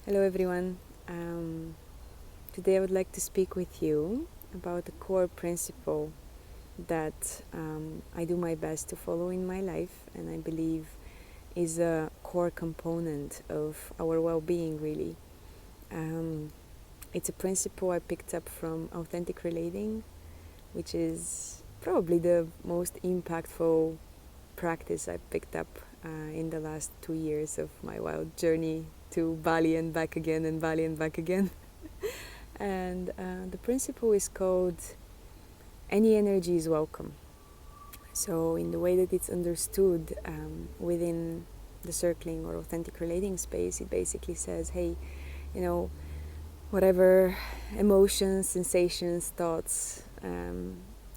Hello everyone. Today I would like to speak with you about a core principle that I do my best to follow in my life, and I believe is a core component of our well-being really. It's a principle I picked up from authentic relating, which is probably the most impactful practice I picked up in the last 2 years of my wild journey to Bali and back again and Bali and back again. And the principle is called any energy is welcome. So in the way that it's understood within the circling or authentic relating space, it basically says, hey, whatever emotions, sensations, thoughts,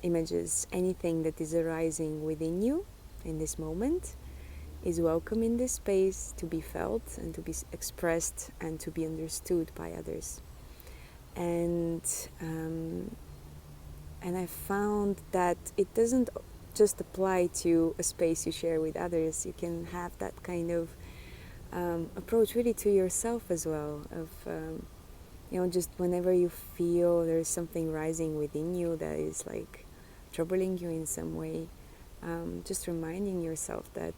images, anything that is arising within you in this moment is welcome in this space to be felt and to be expressed and to be understood by others. And I found that it doesn't just apply to a space you share with others. You can have that kind of approach really to yourself as well, of just whenever you feel there's something rising within you that is like troubling you in some way, just reminding yourself that,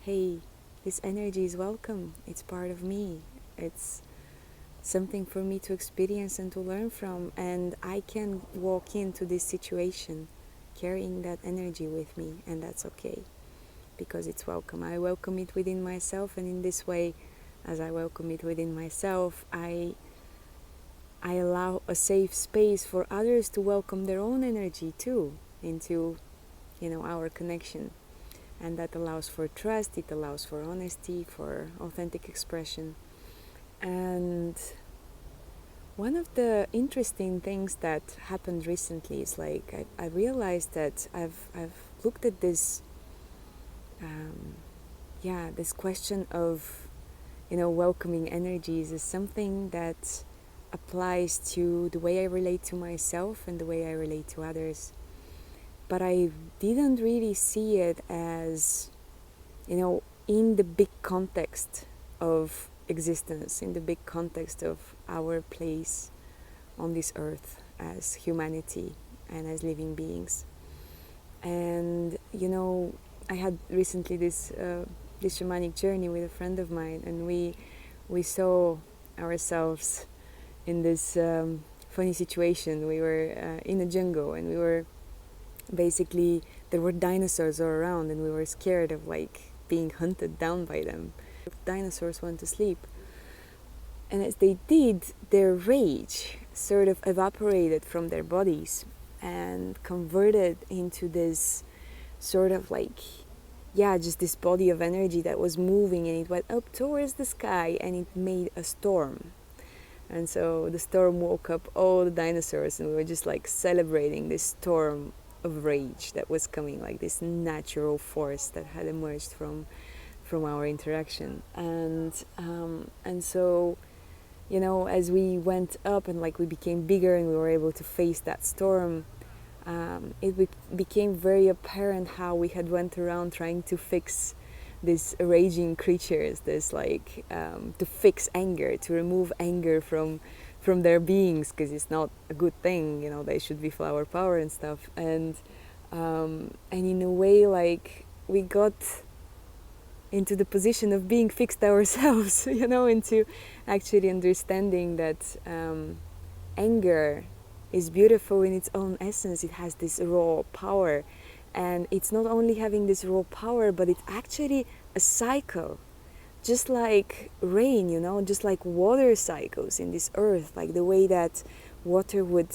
hey, this energy is welcome, it's part of me, it's something for me to experience and to learn from, and I can walk into this situation carrying that energy with me, and that's okay because it's welcome. I welcome it within myself, and in this way, as I welcome it within myself, I allow a safe space for others to welcome their own energy too into our connection. And that allows for trust, it allows for honesty, for authentic expression. And one of the interesting things that happened recently is like I realized that I've looked at this this question of welcoming energies as something that applies to the way I relate to myself and the way I relate to others. But I didn't really see it as, in the big context of existence, in the big context of our place on this earth as humanity and as living beings. And, I had recently this shamanic journey with a friend of mine, and we saw ourselves in this funny situation. We were in a jungle, and we were basically, there were dinosaurs all around, and we were scared of like being hunted down by them. Dinosaurs went to sleep, and as they did, their rage sort of evaporated from their bodies and converted into this sort of like just this body of energy that was moving, and it went up towards the sky, and it made a storm. And so the storm woke up all the dinosaurs, and we were just like celebrating this storm of rage that was coming, like this natural force that had emerged from our interaction. And so as we went up and like we became bigger and we were able to face that storm, it became very apparent how we had went around trying to fix these raging creatures, this like to fix anger, to remove anger from their beings, because it's not a good thing. They should be flower power and stuff. And in a way, like we got into the position of being fixed ourselves, into actually understanding that anger is beautiful in its own essence. It has this raw power, and it's not only having this raw power, but it's actually a cycle, just like rain, just like water cycles in this earth, like the way that water would,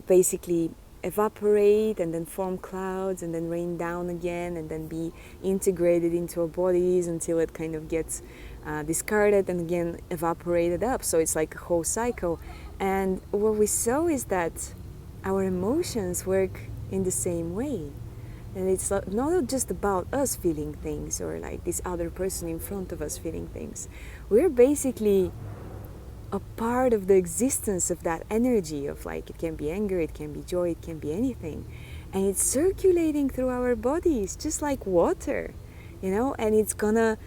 basically evaporate and then form clouds and then rain down again and then be integrated into our bodies until it kind of gets discarded and again evaporated up. So it's like a whole cycle. And what we saw is that our emotions work in the same way. And it's not just about us feeling things or like this other person in front of us feeling things. We're basically a part of the existence of that energy of like, it can be anger, it can be joy, it can be anything. And it's circulating through our bodies just like water, and it's gonna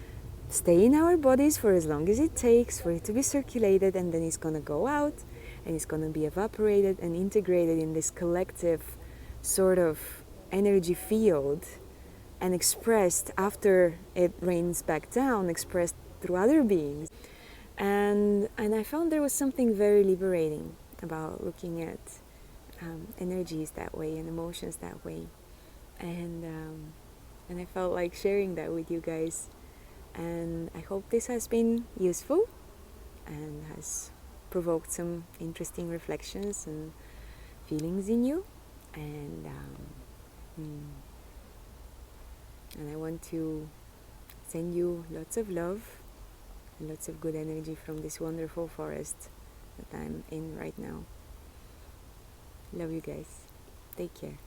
stay in our bodies for as long as it takes for it to be circulated, and then it's going to go out and it's going to be evaporated and integrated in this collective sort of energy field and expressed after it rains back down, expressed through other beings. And I found there was something very liberating about looking at energies that way and emotions that way. And I felt like sharing that with you guys. And I hope this has been useful and has provoked some interesting reflections and feelings in you. And I want to send you lots of love and lots of good energy from this wonderful forest that I'm in right now. Love you guys. Take care.